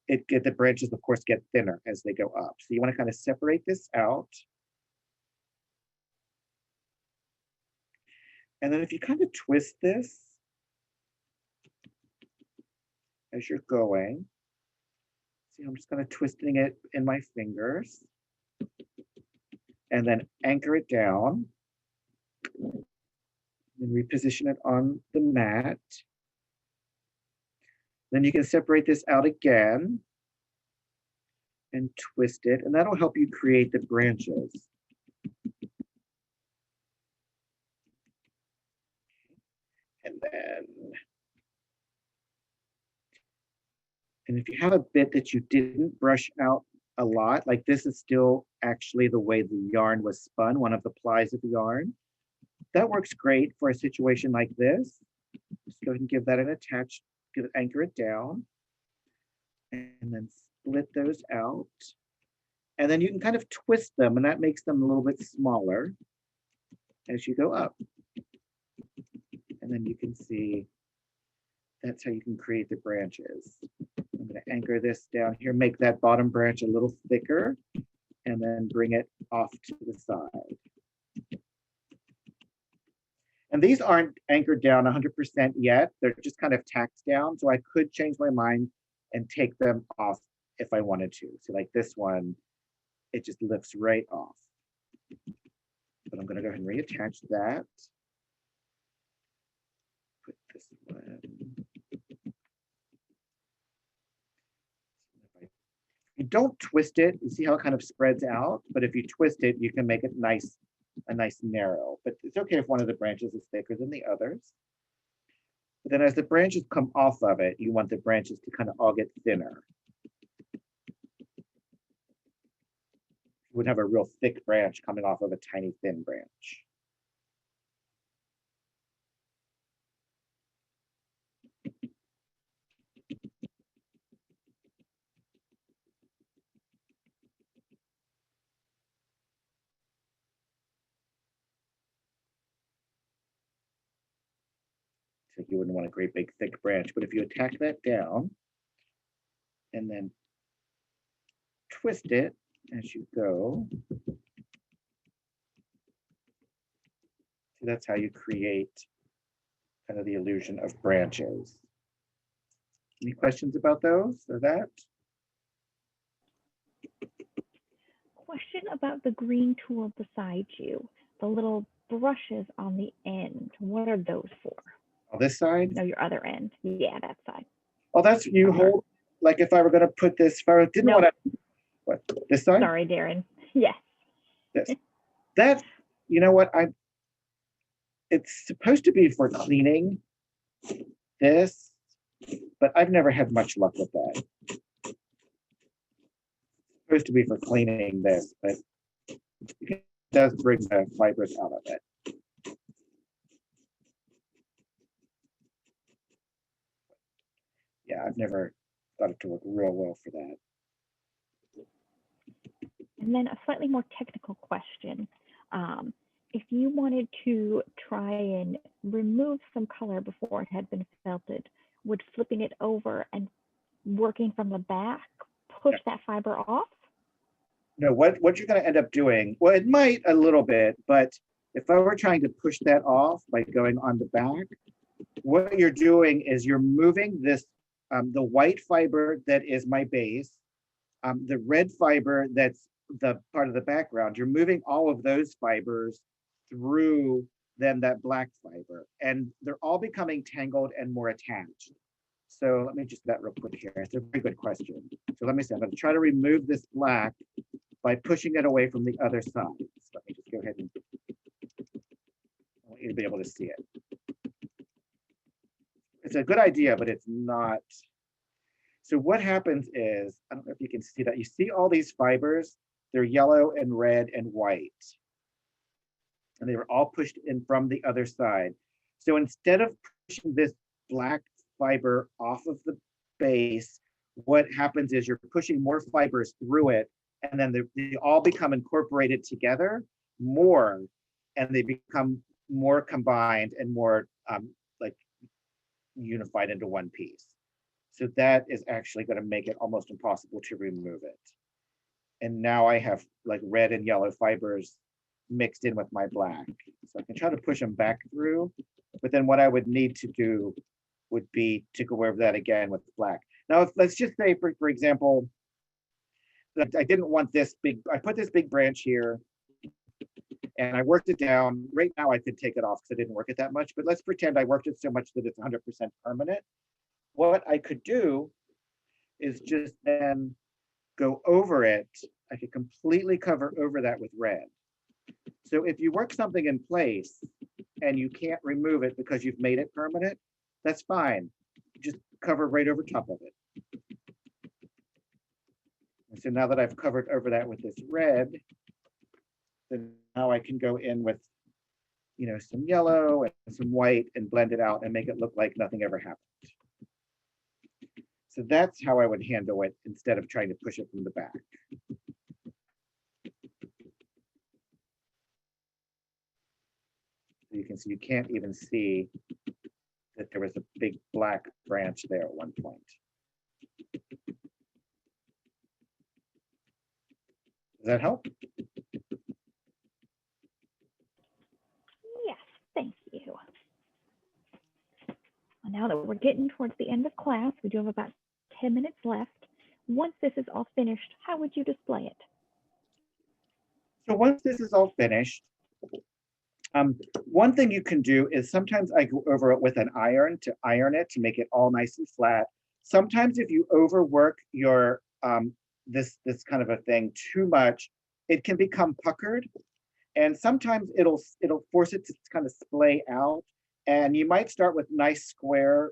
the branches, of course, get thinner as they go up. So you want to kind of separate this out. And then if you kind of twist this as you're going, see, I'm just kind of twisting it in my fingers and then anchor it down and reposition it on the mat. Then you can separate this out again and twist it, and that'll help you create the branches. And if you have a bit that you didn't brush out a lot, like this is still actually the way the yarn was spun, one of the plies of the yarn, that works great for a situation like this. Just go ahead and give that an attach, anchor it down, and then split those out. And then you can kind of twist them, and that makes them a little bit smaller as you go up. And then you can see that's how you can create the branches. I'm going to anchor this down here, make that bottom branch a little thicker, and then bring it off to the side. And these aren't anchored down 100% yet. They're just kind of tacked down. So I could change my mind and take them off if I wanted to. So like this one, it just lifts right off. But I'm going to go ahead and reattach that. Put this one. You don't twist it, you see how it kind of spreads out, but if you twist it, you can make it nice, a nice narrow. But it's okay if one of the branches is thicker than the others. But then as the branches come off of it, you want the branches to kind of all get thinner. You would have a real thick branch coming off of a tiny thin branch. So you wouldn't want a great big thick branch, but if you attack that down and then twist it as you go, so that's how you create kind of the illusion of branches. Any questions about those or that? Question about the green tool beside you, the little brushes on the end. What are those for? On this side? No, your other end. Yeah, that side. Oh, that's you hold, like if I were going to put this, if I didn't want to, what, this side? Sorry, Darren. Yes. This. That, you know what, it's supposed to be for cleaning this, but I've never had much luck with that. It's supposed to be for cleaning this, but it does bring the fibers out of it. Yeah, I've never thought it to work real well for that. And then a slightly more technical question. If you wanted to try and remove some color before it had been felted, would flipping it over and working from the back push that fiber off? No, what you're going to end up doing, well, it might a little bit, but if I were trying to push that off by going on the back, what you're doing is you're moving this, the white fiber that is my base, the red fiber that's the part of the background, you're moving all of those fibers through then that black fiber, and they're all becoming tangled and more attached. So let me just do that real quick here. It's a very good question. So let me see, I'm going to try to remove this black by pushing it away from the other side. So let me just go ahead and I want you to be able to see it. It's a good idea, but it's not. So what happens is, I don't know if you can see that. You see all these fibers, they're yellow and red and white. And they were all pushed in from the other side. So instead of pushing this black fiber off of the base, what happens is you're pushing more fibers through it, and then they all become incorporated together. more, and they become more combined and more like unified into one piece. So that is actually going to make it almost impossible to remove it. And now I have like red and yellow fibers mixed in with my black. So I can try to push them back through, but then what I would need to do would be to go over that again with black. Now, if, let's just say, for example, that I didn't want this big, I put this big branch here and I worked it down. Right now I could take it off because I didn't work it that much, but let's pretend I worked it so much that it's 100% permanent. What I could do is just then go over it. I could completely cover over that with red. So if you work something in place and you can't remove it because you've made it permanent, that's fine. Just cover right over top of it. And so now that I've covered over that with this red, then now I can go in with, you know, some yellow and some white and blend it out and make it look like nothing ever happened. So that's how I would handle it instead of trying to push it from the back. You can see, you can't even see that there was a big black branch there at one point. Does that help? Yes, thank you. Well, now that we're getting towards the end of class, we do have about 10 minutes left. Once this is all finished, how would you display it? So once this is all finished, one thing you can do is sometimes I go over it with an iron to iron it to make it all nice and flat. Sometimes if you overwork your this kind of a thing too much, it can become puckered, and sometimes it'll force it to kind of splay out. And you might start with nice square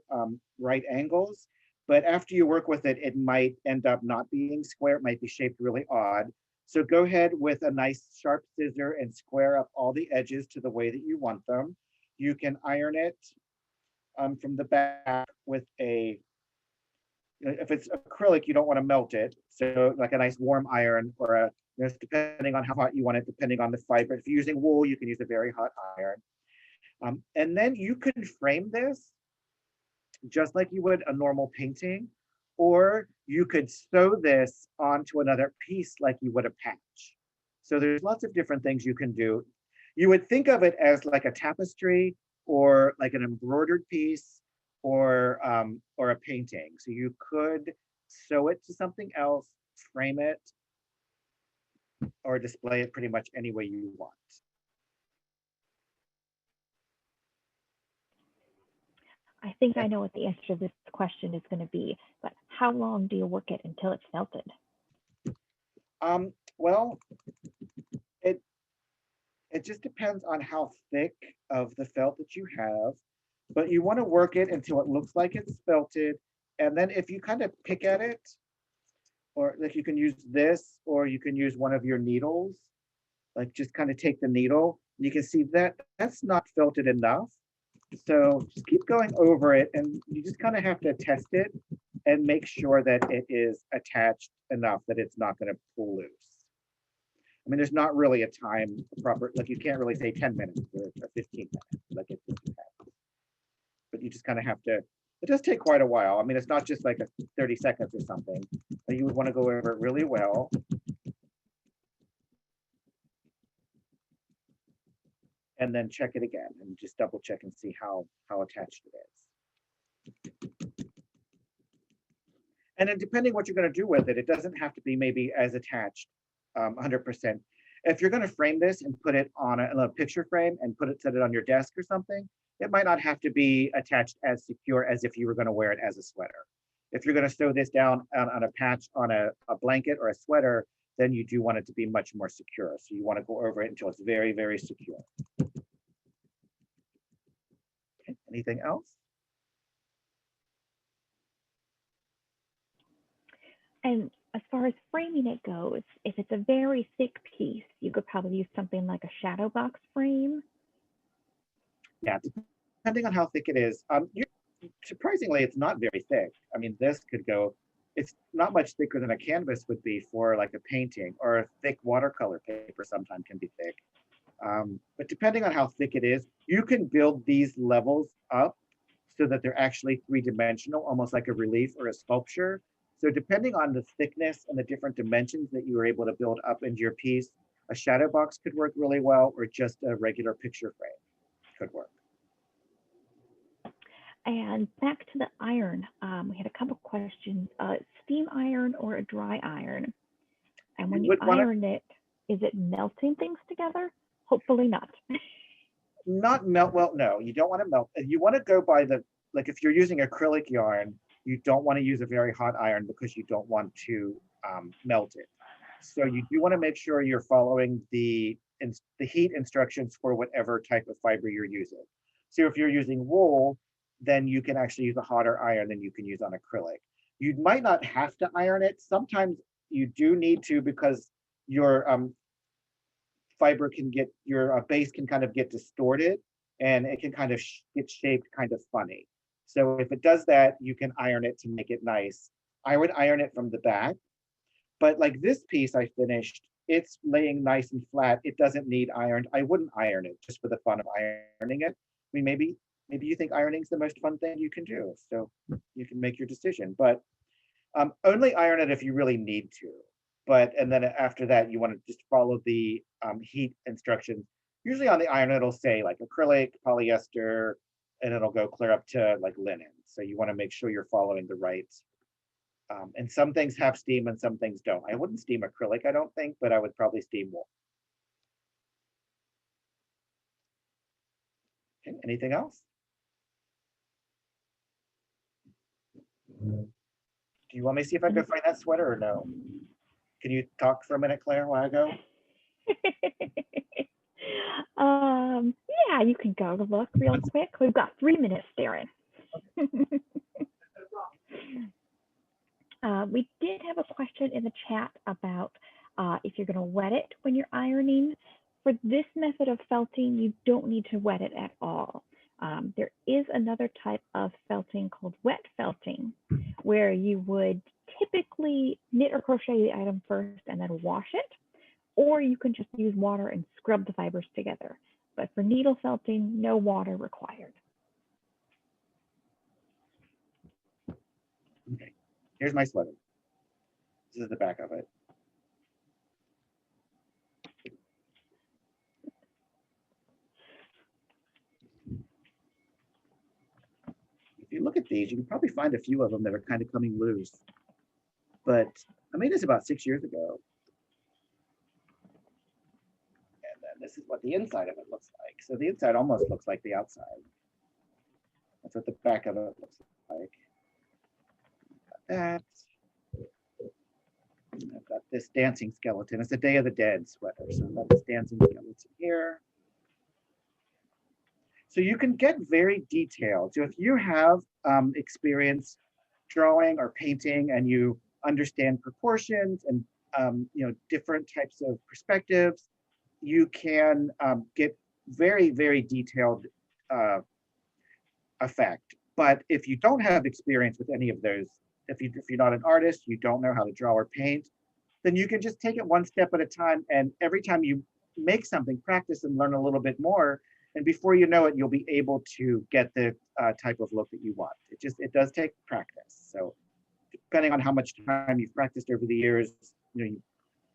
right angles, but after you work with it, it might end up not being square. It might be shaped really odd. So go ahead with a nice sharp scissor and square up all the edges to the way that you want them. You can iron it from the back with a, if it's acrylic, you don't want to melt it. So like a nice warm iron, or a, you know, depending on how hot you want it, depending on the fiber. If you're using wool, you can use a very hot iron. And then you can frame this just like you would a normal painting, or you could sew this onto another piece like you would a patch. So there's lots of different things you can do. You would think of it as like a tapestry or like an embroidered piece or a painting. So you could sew it to something else, frame it, or display it pretty much any way you want. I think I know what the answer to this question is going to be, but how long do you work it until it's felted? Well, it just depends on how thick of the felt that you have, but you want to work it until it looks like it's felted. And then if you kind of pick at it, or like you can use this, or you can use one of your needles, like just kind of take the needle, you can see that that's not felted enough. So just keep going over it, and you just kind of have to test it and make sure that it is attached enough that it's not going to pull loose. I mean, there's not really a time proper, like you can't really say 10 minutes or 15 minutes, like it just happens. But you just kind of have to, it does take quite a while. I mean, it's not just like a 30 seconds or something, but you would want to go over it really well. And then check it again and just double check and see how attached it is. And then depending what you're going to do with it, it doesn't have to be maybe as attached 100%. If you're going to frame this and put it on a picture frame and set it on your desk or something, it might not have to be attached as secure as if you were going to wear it as a sweater. If you're going to sew this down on a patch on a blanket or a sweater, then you do want it to be much more secure. So you want to go over it until it's very, very secure. Okay, anything else? And as far as framing it goes, if it's a very thick piece, you could probably use something like a shadow box frame. Yeah, depending on how thick it is. Surprisingly, it's not very thick. I mean, this could go, it's not much thicker than a canvas would be for like a painting, or a thick watercolor paper sometimes can be thick. But depending on how thick it is, you can build these levels up so that they're actually three-dimensional, almost like a relief or a sculpture. So depending on the thickness and the different dimensions that you are able to build up into your piece, a shadow box could work really well, or just a regular picture frame could work. And back to the iron, we had a couple questions. Steam iron or a dry iron? And when you iron it, is it melting things together? Hopefully not. Not melt, well, no, you don't want to melt. You want to go by the, like if you're using acrylic yarn, you don't want to use a very hot iron because you don't want to melt it. So you do want to make sure you're following the heat instructions for whatever type of fiber you're using. So if you're using wool, then you can actually use a hotter iron than you can use on acrylic. You might not have to iron it. Sometimes you do need to, because your fiber can get, your base can kind of get distorted, and it can kind of get shaped kind of funny. So if it does that, you can iron it to make it nice. I would iron it from the back, but like this piece I finished, it's laying nice and flat. It doesn't need ironed. I wouldn't iron it just for the fun of ironing it. I mean, maybe you think ironing is the most fun thing you can do, so you can make your decision, but only iron it if you really need to. But, and then after that, you want to just follow the heat instructions. Usually on the iron, it'll say like acrylic, polyester, and it'll go clear up to like linen. So you want to make sure you're following the right. And some things have steam and some things don't. I wouldn't steam acrylic, I don't think, but I would probably steam wool. Okay, anything else? Do you want me to see if I can find that sweater or no? Can you talk for a minute, Claire, while I go? Yeah, you can go look real quick. We've got 3 minutes, Darren. We did have a question in the chat about if you're going to wet it when you're ironing. For this method of felting, you don't need to wet it at all. There is another type of felting called wet felting, where you would typically knit or crochet the item first and then wash it, or you can just use water and scrub the fibers together. But for needle felting, no water required. Okay, here's my sweater. This is the back of it. If you look at these, you can probably find a few of them that are kind of coming loose. But I made this about 6 years ago. And then this is what the inside of it looks like. So the inside almost looks like the outside. That's what the back of it looks like. Got that. I've got this dancing skeleton. It's a Day of the Dead sweater. So I've got this dancing skeleton here. So you can get very detailed. So if you have experience drawing or painting and you understand proportions and different types of perspectives, you can get very, very detailed effect. But if you don't have experience with any of those, if you're not an artist, you don't know how to draw or paint, then you can just take it one step at a time. And every time you make something, practice and learn a little bit more. And before you know it, you'll be able to get the type of look that you want. It does take practice. So depending on how much time you've practiced over the years,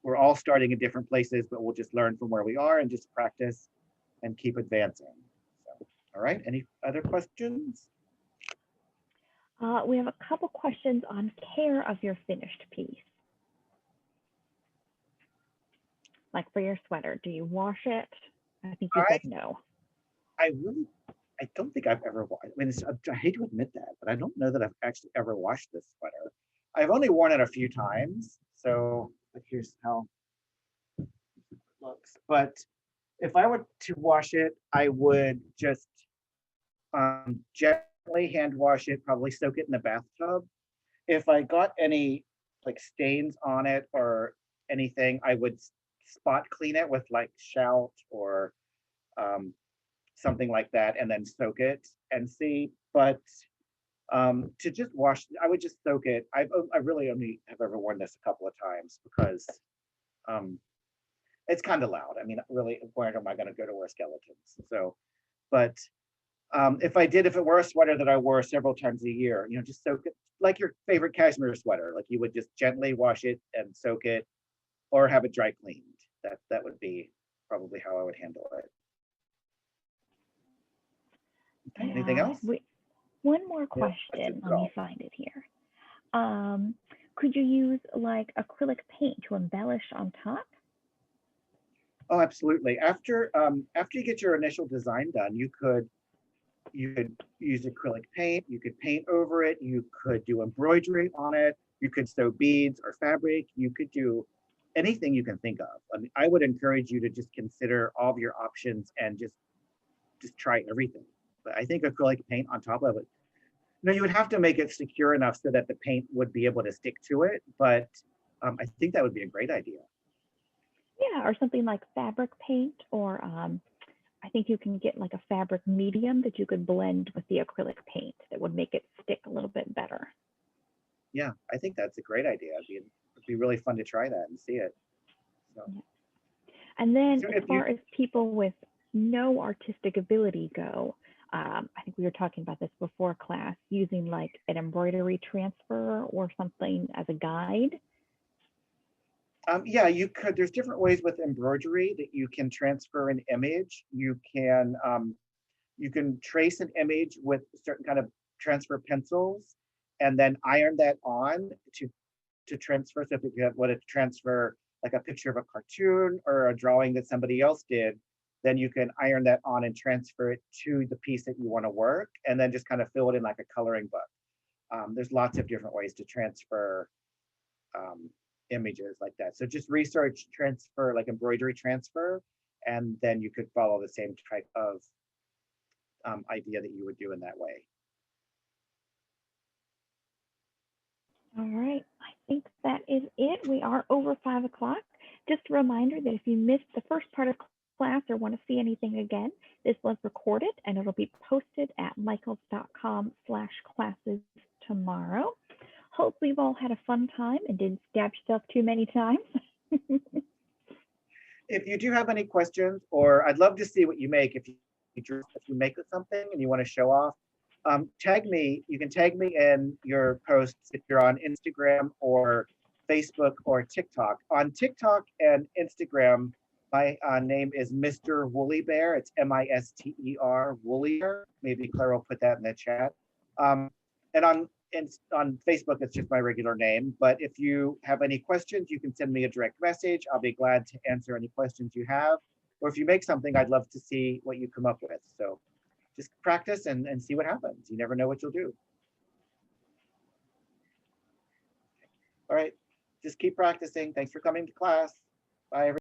we're all starting in different places, but we'll just learn from where we are and just practice and keep advancing. So, all right, any other questions? We have a couple questions on care of your finished piece. Like for your sweater, do you wash it? I think you said no. I don't think I've ever washed. I mean, I hate to admit that, but I don't know that I've actually ever washed this sweater. I've only worn it a few times, so here's how it looks. But if I were to wash it, I would just gently hand wash it, probably soak it in the bathtub. If I got any like stains on it or anything, I would spot clean it with like Shout or something like that, and then soak it and see. But to just wash, I would just soak it. I really only have ever worn this a couple of times because It's kind of loud. I mean, really, where am I going to go to wear skeletons? So, but if it were a sweater that I wore several times a year, just soak it like your favorite cashmere sweater. Like you would just gently wash it and soak it, or have it dry cleaned. That would be probably how I would handle it. Okay, anything else? One more Yeah, question. Let me find it here. Could you use like acrylic paint to embellish on top? Oh, absolutely. After you get your initial design done, you could use acrylic paint. You could paint over it. You could do embroidery on it. You could sew beads or fabric. You could do anything you can think of. I mean, I would encourage you to just consider all of your options and just try everything. But I think acrylic paint on top of it, you would have to make it secure enough so that the paint would be able to stick to it. But I think that would be a great idea. Yeah, or something like fabric paint, or I think you can get like a fabric medium that you could blend with the acrylic paint that would make it stick a little bit better. Yeah, I think that's a great idea. It'd be really fun to try that and see it. So. Yeah. And then So as far as people with no artistic ability go, I think we were talking about this before class, using like an embroidery transfer or something as a guide. Yeah, you could. There's different ways with embroidery that you can transfer an image. You can trace an image with certain kind of transfer pencils, and then iron that on to transfer. So if you want to transfer like a picture of a cartoon or a drawing that somebody else did, then you can iron that on and transfer it to the piece that you want to work, and then just kind of fill it in like a coloring book. There's lots of different ways to transfer images like that. So just research transfer, like embroidery transfer, and then you could follow the same type of idea that you would do in that way. All right, I think that is it. We are over 5 o'clock. Just a reminder that if you missed the first part of class or want to see anything again, this was recorded and it'll be posted at michaels.com/classes tomorrow. Hope we've all had a fun time and didn't stab yourself too many times. If you do have any questions, or I'd love to see what you make. If you make something and you want to show off, tag me. You can tag me in your posts if you're on Instagram or Facebook or TikTok. On TikTok and Instagram, my name is Mr. Woolly Bear. It's MISTER Woolly Bear. Maybe Claire will put that in the chat. And on Facebook, it's just my regular name. But if you have any questions, you can send me a direct message. I'll be glad to answer any questions you have. Or if you make something, I'd love to see what you come up with. So just practice and see what happens. You never know what you'll do. All right, just keep practicing. Thanks for coming to class. Bye, everyone.